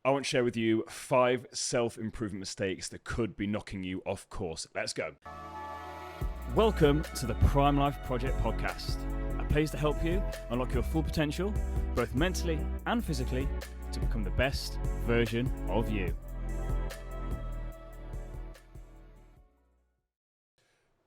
I want to share with you 5 self-improvement mistakes that could be knocking you off course. Let's go. Welcome to the Prime Life Project podcast, a place to help you unlock your full potential, both mentally and physically, to become the best version of you.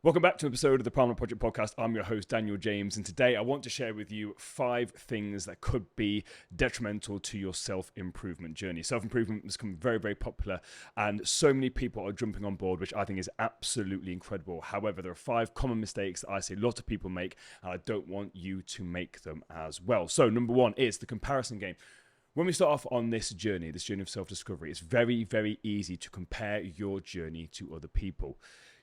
Welcome back to an episode of the Prime Life Project podcast. I'm your host, Daniel James, and today I want to share with you 5 things that could be detrimental to your self-improvement journey. Self-improvement has become very, very popular, and so many people are jumping on board, which I think is absolutely incredible. However, there are 5 common mistakes that I see a lot of people make, and I don't want you to make them as well. So number 1 is the comparison game. When we start off on this journey of self-discovery, it's very, very easy to compare your journey to other people.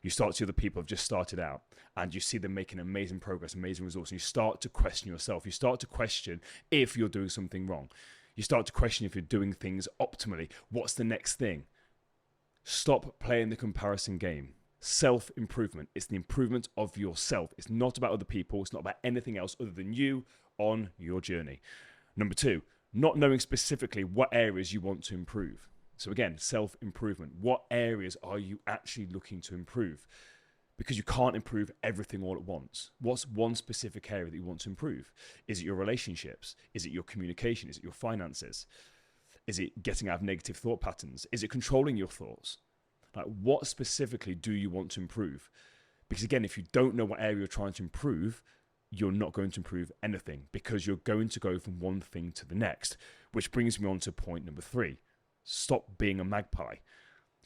You start to see other people have just started out and you see them making amazing progress, amazing results, and you start to question yourself. You start to question if you're doing something wrong. You start to question if you're doing things optimally. What's the next thing? Stop playing the comparison game. Self-improvement. It's the improvement of yourself. It's not about other people. It's not about anything else other than you on your journey. Number 2, not knowing specifically what areas you want to improve. So again, self-improvement. What areas are you actually looking to improve? Because you can't improve everything all at once. What's one specific area that you want to improve? Is it your relationships? Is it your communication? Is it your finances? Is it getting out of negative thought patterns? Is it controlling your thoughts? Like, what specifically do you want to improve? Because again, if you don't know what area you're trying to improve, you're not going to improve anything, because you're going to go from one thing to the next. Which brings me on to point number 3. Stop being a magpie.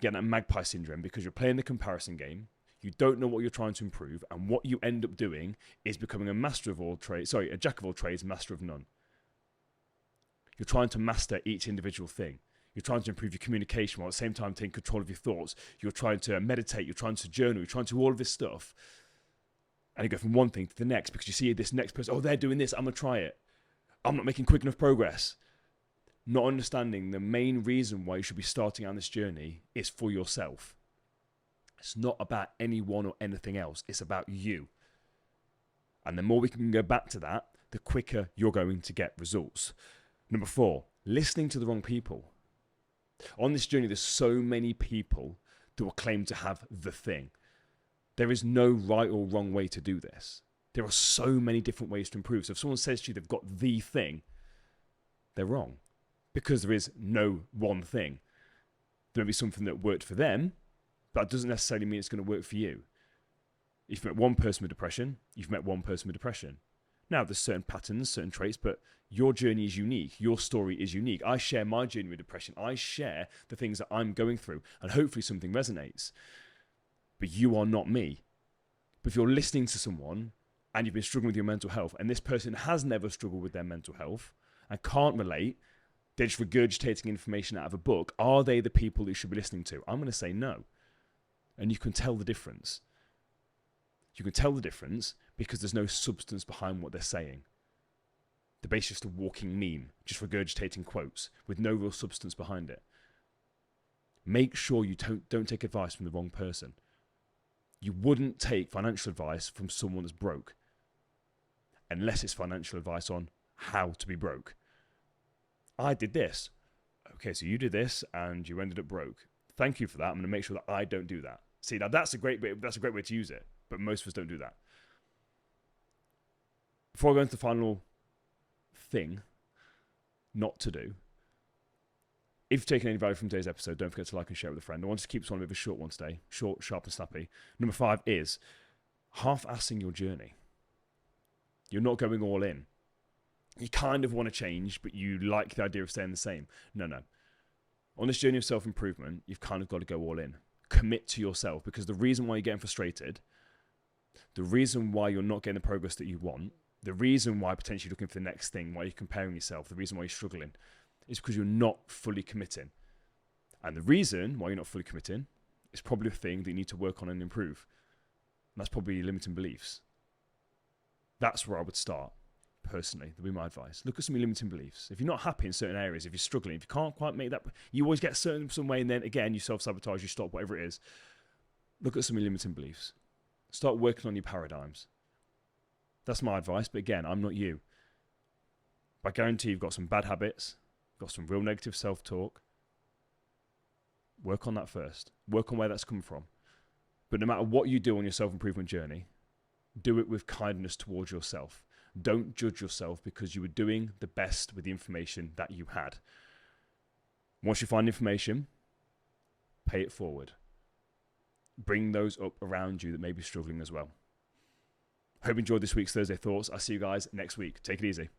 Getting that magpie syndrome, because you're playing the comparison game. You don't know what you're trying to improve, and what you end up doing is becoming a jack of all trades, master of none. You're trying to master each individual thing. You're trying to improve your communication while at the same time taking control of your thoughts. You're trying to meditate, you're trying to journal, you're trying to do all of this stuff. And you go from one thing to the next because you see this next person, oh, they're doing this, I'm going to try it. I'm not making quick enough progress. Not understanding the main reason why you should be starting on this journey is for yourself. It's not about anyone or anything else. It's about you. And the more we can go back to that, the quicker you're going to get results. Number 4, listening to the wrong people. On this journey, there's so many people that will claim to have the thing. There is no right or wrong way to do this. There are so many different ways to improve. So if someone says to you they've got the thing, they're wrong. Because there is no one thing. There may be something that worked for them, but that doesn't necessarily mean it's going to work for you. If you've met one person with depression, you've met one person with depression. Now, there's certain patterns, certain traits, but your journey is unique. Your story is unique. I share my journey with depression. I share the things that I'm going through, and hopefully something resonates. But you are not me. But if you're listening to someone and you've been struggling with your mental health, and this person has never struggled with their mental health and can't relate, they're just regurgitating information out of a book, are they the people that you should be listening to? I'm going to say no. And you can tell the difference. You can tell the difference because there's no substance behind what they're saying. They're basically just a walking meme, just regurgitating quotes with no real substance behind it. Make sure you don't take advice from the wrong person. You wouldn't take financial advice from someone that's broke, unless it's financial advice on how to be broke. I did this. Okay, so you did this and you ended up broke. Thank you for that. I'm going to make sure that I don't do that. See, now that's a great way to use it, but most of us don't do that. Before I go into the final thing not to do, if you've taken any value from today's episode, don't forget to like and share it with a friend. I want to keep this one a bit of a short one today. Short, sharp and snappy. Number 5 is half-assing your journey. You're not going all in. You kind of want to change, but you like the idea of staying the same. No. On this journey of self-improvement, you've kind of got to go all in. Commit to yourself, because the reason why you're getting frustrated, the reason why you're not getting the progress that you want, the reason why potentially looking for the next thing, why you're comparing yourself, the reason why you're struggling, is because you're not fully committing. And the reason why you're not fully committing is probably a thing that you need to work on and improve. And that's probably your limiting beliefs. That's where I would start. Personally, that'd be my advice. Look at some of your limiting beliefs. If you're not happy in certain areas, if you're struggling, if you can't quite make that, you always get some way, and then again, you self-sabotage, you stop, whatever it is. Look at some of your limiting beliefs. Start working on your paradigms. That's my advice, but again, I'm not you. But I guarantee you've got some bad habits, got some real negative self-talk, Work on that first. Work on where that's come from. But no matter what you do on your self-improvement journey, do it with kindness towards yourself. Don't judge yourself because you were doing the best with the information that you had. Once you find information, pay it forward. Bring those up around you that may be struggling as well. Hope you enjoyed this week's Thursday Thoughts. I'll see you guys next week. Take it easy.